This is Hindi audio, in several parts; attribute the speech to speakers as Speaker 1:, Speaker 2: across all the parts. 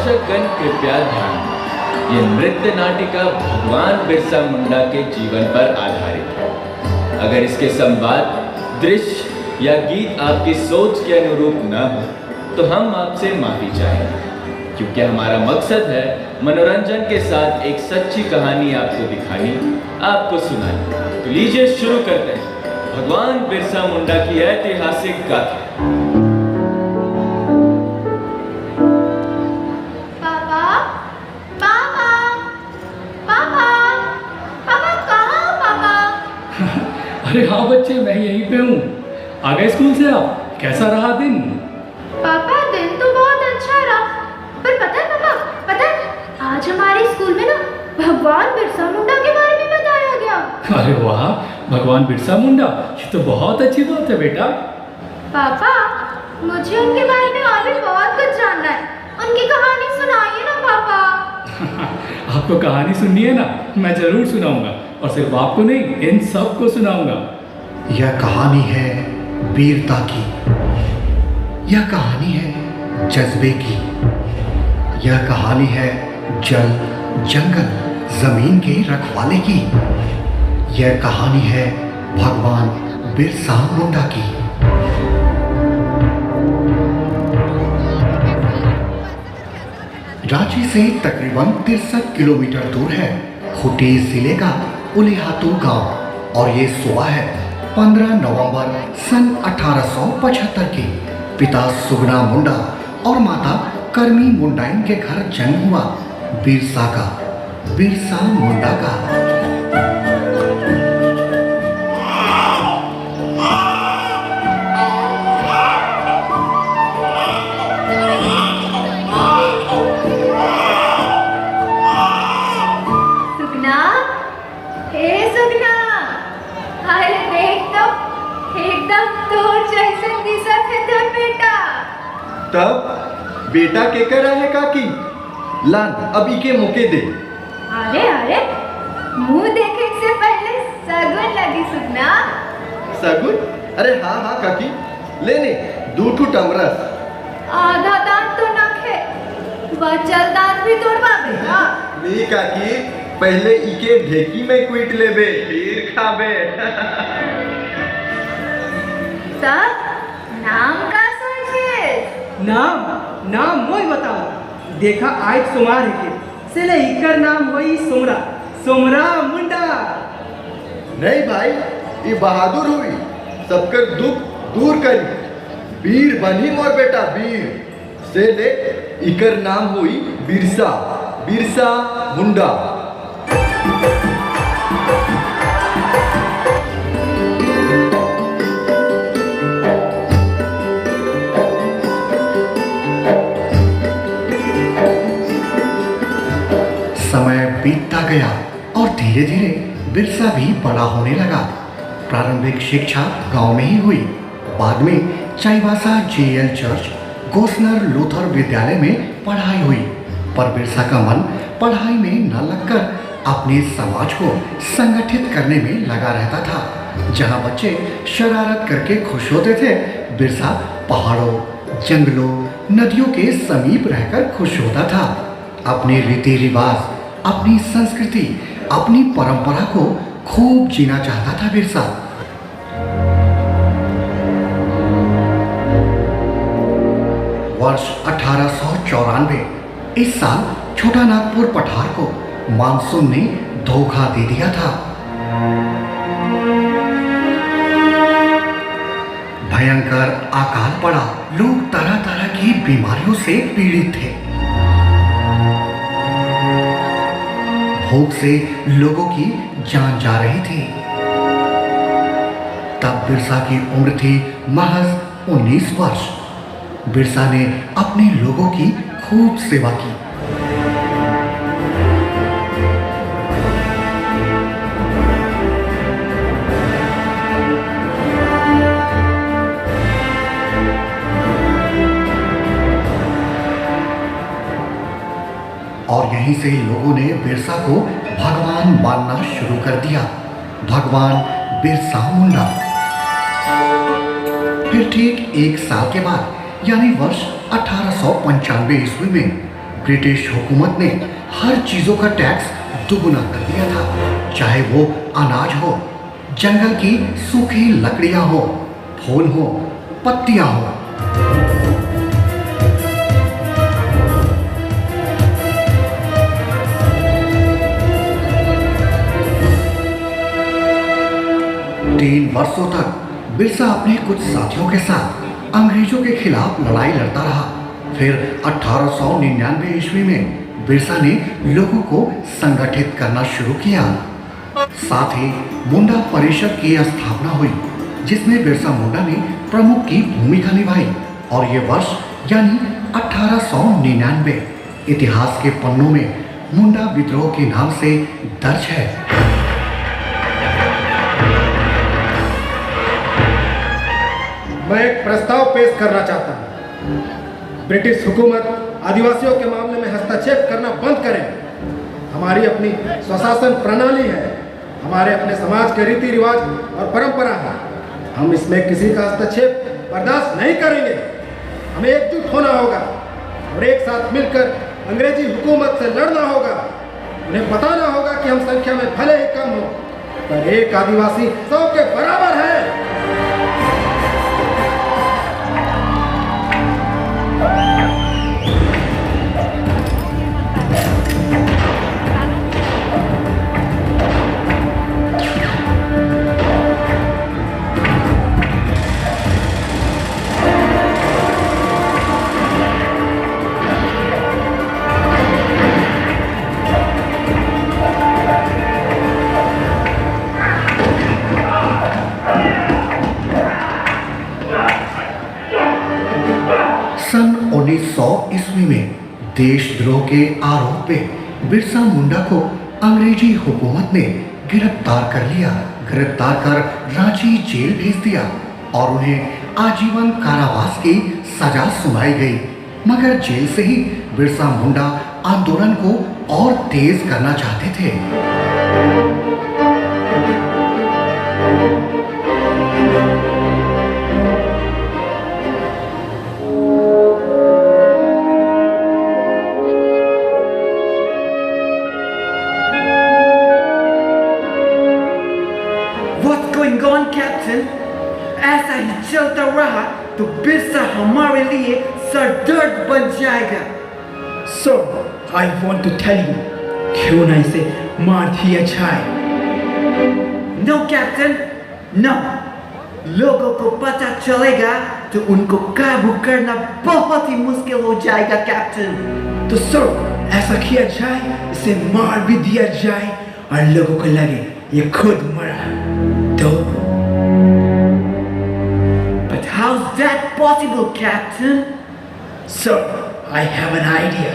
Speaker 1: दर्शकगण कृपया ध्यान दें। ये नृत्य नाटिका भगवान बिरसा मुंडा के जीवन पर आधारित है। अगर इसके संवाद, दृश्य या गीत आपकी सोच के अनुरूप न हो तो हम आपसे माफी चाहेंगे, क्योंकि हमारा मकसद है मनोरंजन के साथ एक सच्ची कहानी आपको दिखानी, आपको सुनानी। तो लीजिए शुरू करते हैं भगवान बिरसा मुंडा की ऐतिहासिक गाथा।
Speaker 2: पापा, पापा, पापा, पापा कहाँ हो पापा?
Speaker 3: अरे हाँ बच्चे, मैं यहीं पे हूँ। आ गए स्कूल से आप? कैसा रहा दिन?
Speaker 2: पापा दिन तो बहुत अच्छा रहा, पर पता है पापा, पता है आज हमारे स्कूल में ना भगवान बिरसा मुंडा के बारे में बताया गया।
Speaker 3: अरे वाह, भगवान बिरसा मुंडा, ये तो बहुत अच्छी बात है बेटा।
Speaker 2: पापा मुझे उनके बारे में और भी बहुत कुछ जानना है, उनकी कहानी सुनाइए ना पापा।
Speaker 3: आपको कहानी सुननी है ना? मैं जरूर सुनाऊंगा, और सिर्फ आपको नहीं, इन सबको सुनाऊंगा।
Speaker 4: यह कहानी है वीरता की, यह कहानी है जज्बे की, यह कहानी है जल, जंगल, जमीन के रखवाले की, यह कहानी है भगवान बिरसा मुंडा की। रांची से तकरीबन 63 किलोमीटर दूर है खूंटी जिले का उलिहातू गांव, और ये सुबह है 15 नवंबर सन 1875 की। पिता सुगना मुंडा और माता करमी मुंडाइन के घर जन्म हुआ बिरसा का, बिरसा मुंडा का।
Speaker 2: सुगना, हे सुगना, अरे देख तो एकदम तोर जैसे दिसत है तेरा बेटा।
Speaker 5: तब बेटा केकर है काकी? लान अभी के मौके दे।
Speaker 2: अरे अरे मुंह देखे से पहले सगुन लगी सुगना।
Speaker 5: सगुन? अरे हाँ हाँ काकी, लेने दूठू टमरस।
Speaker 2: आधा दांत तो नखे, बचल दांत भी तोड़वा बेटा।
Speaker 5: नहीं काकी, पहले इके ढेकी में क्विट लेबे, फिर खाबे।
Speaker 2: तब नाम का सोचे?
Speaker 6: नाम मोय बताओ। देखा आज सुमार है के से इकर नाम वही सोमरा, सोमरा मुंडा।
Speaker 5: नहीं भाई, ये बहादुर हुई, सबकर दुख दूर करी, वीर बनी मोर बेटा, वीर से ले इकर नाम हुई बिरसा, बिरसा मुंडा।
Speaker 4: समय बीतता गया और धीरे धीरे बिरसा भी बड़ा होने लगा। प्रारंभिक शिक्षा गांव में ही हुई, बाद में चाईबासा जेएल चर्च, गोसनर लूथर विद्यालय में पढ़ाई हुई। पर बिरसा का मन पढ़ाई में न लगकर अपने समाज को संगठित करने में लगा रहता था। जहां बच्चे शरारत करके खुश होते थे, बिरसा पहाड़ों, जंगलों, नदियों के समीप रहकर खुश होता था। अपने रीति रिवाज, अपनी संस्कृति, अपनी परंपरा को खूब जीना चाहता था बिरसा। वर्ष 1894, इस साल छोटा नागपुर पठार को मानसून ने धोखा दे दिया था। भयंकर अकाल पड़ा, लोग तरह तरह की बीमारियों से पीड़ित थे। भूख से लोगों की जान जा रही थी। तब बिरसा की उम्र थी महज 19 वर्ष। बिरसा ने अपने लोगों की खूब सेवा की। और यहीं से लोगों ने बिरसा को भगवान मानना शुरू कर दिया, भगवान बिरसा मुंडा। फिर ठीक 1 साल के बाद यानी वर्ष 1895 ईस्वी में ब्रिटिश हुकूमत ने हर चीजों का टैक्स दुगुना कर दिया था, चाहे वो अनाज हो, जंगल की सूखी लकड़ियां हो, फूल हो, पत्तियां हो। तीन वर्षों तक बिरसा अपने कुछ साथियों के साथ अंग्रेजों के खिलाफ लड़ाई लड़ता रहा। फिर 1899 ईस्वी में बिरसा ने लोगों को संगठित करना शुरू किया। साथ ही मुंडा परिषद की स्थापना हुई, जिसमें बिरसा मुंडा ने प्रमुख की भूमिका निभाई, और ये वर्ष यानी 1899 इतिहास के पन्नों में मुंडा विद्रोह के नाम से दर्ज है।
Speaker 7: मैं एक प्रस्ताव पेश करना चाहता हूँ। ब्रिटिश हुकूमत आदिवासियों के मामले में हस्तक्षेप करना बंद करें। हमारी अपनी स्वशासन प्रणाली है, हमारे अपने समाज के रीति रिवाज और परंपरा है। हम इसमें किसी का हस्तक्षेप बर्दाश्त नहीं करेंगे। हमें एकजुट होना होगा और एक साथ मिलकर अंग्रेजी हुकूमत से लड़ना होगा। उन्हें बताना होगा कि हम संख्या में भले ही कम हो, पर एक आदिवासी 100 के बराबर है।
Speaker 4: सन 1900 ईस्वी में देशद्रोह के आरोप पे बिरसा मुंडा को अंग्रेजी हुकूमत ने गिरफ्तार कर लिया। गिरफ्तार कर रांची जेल भेज दिया और उन्हें आजीवन कारावास की सजा सुनाई गई। मगर जेल से ही बिरसा मुंडा आंदोलन को और तेज करना चाहते थे।
Speaker 8: ऐसा ही चलता रहा तो बिरसा हमारे लिए सरदर्द बन जाएगा।
Speaker 6: So, I want to tell you, क्यों ना इसे मार दिया जाए?
Speaker 8: No, captain, no. लोगों को पता चलेगा तो उनको काबू करना बहुत ही मुश्किल हो जाएगा, कैप्टन।
Speaker 6: तो सर, ऐसा किया जाए, इसे मार भी दिया जाए और लोगों को लगे ये खुद मरा। तो
Speaker 8: how's that possible, Captain?
Speaker 6: Sir, I have an idea.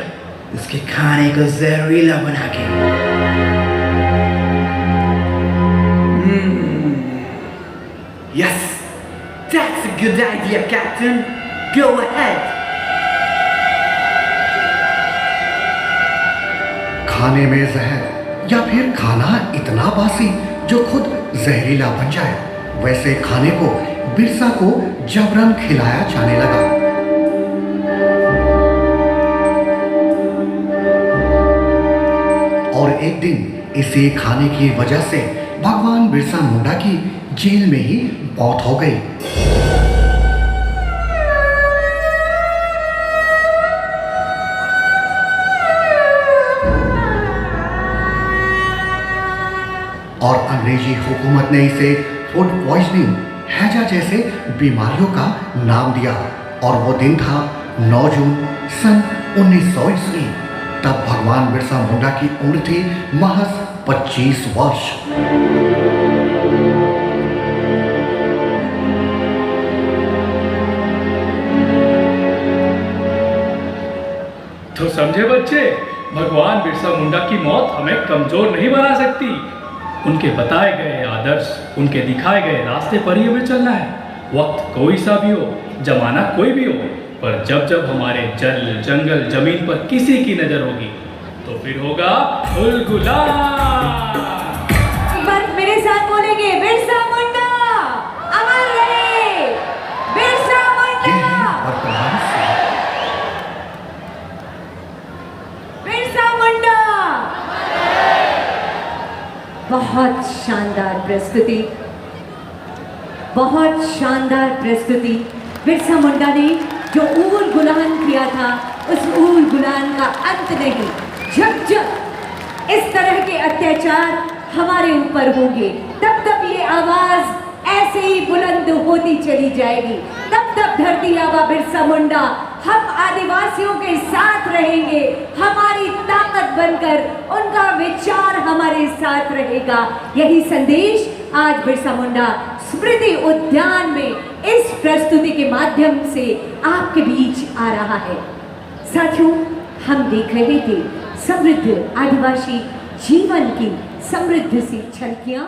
Speaker 6: इसके खाने को जहरीला बना के।
Speaker 8: Yes, that's a good idea, Captain. Go ahead.
Speaker 4: खाने में जहर या फिर खाना इतना बासी जो खुद जहरीला बन जाए, वैसे खाने को बिरसा को जबरन खिलाया जाने लगा। और एक दिन इसी खाने की वजह से भगवान बिरसा मुंडा की जेल में ही मौत हो गई। और अंग्रेजी हुकूमत ने इसे फूड पॉइजनिंग, हैजा जैसे बीमारियों का नाम दिया। और वो दिन था 9 जून सन 1900 ईस्वी। तब भगवान बिरसा मुंडा की उम्र थी महज 25 वर्ष।
Speaker 3: तो समझे बच्चे, भगवान बिरसा मुंडा की मौत हमें कमजोर नहीं बना सकती। उनके बताए गए आदर्श, उनके दिखाए गए रास्ते पर ही हमें चलना है। वक्त कोई सा भी हो, जमाना कोई भी हो, पर जब जब हमारे जल, जंगल, जमीन पर किसी की नजर होगी तो फिर होगा गुलगुलाम।
Speaker 9: बस मेरे साथ बोलेंगे, बिरसा मुंडा अमर रहे, बिरसा मुंडा। शानदार प्रस्तुति, बहुत शानदार प्रस्तुति। बिरसा मुंडा ने जो ऊल गुलान किया था, उस ऊल गुलान का अंत नहीं। जब जब इस तरह के अत्याचार हमारे ऊपर होंगे, तब तब ये आवाज ऐसे ही बुलंद होती चली जाएगी। तब तब धरती आबा बिरसा मुंडा हम आदिवासियों के साथ रहेंगे, हमारी ताकत बनकर उनका विचार हमारे साथ रहेगा। यही संदेश आज बिरसा मुंडा स्मृति उद्यान में इस प्रस्तुति के माध्यम से आपके बीच आ रहा है। साथियों, हम देख रहे थे समृद्ध आदिवासी जीवन की समृद्ध सी झलकियां।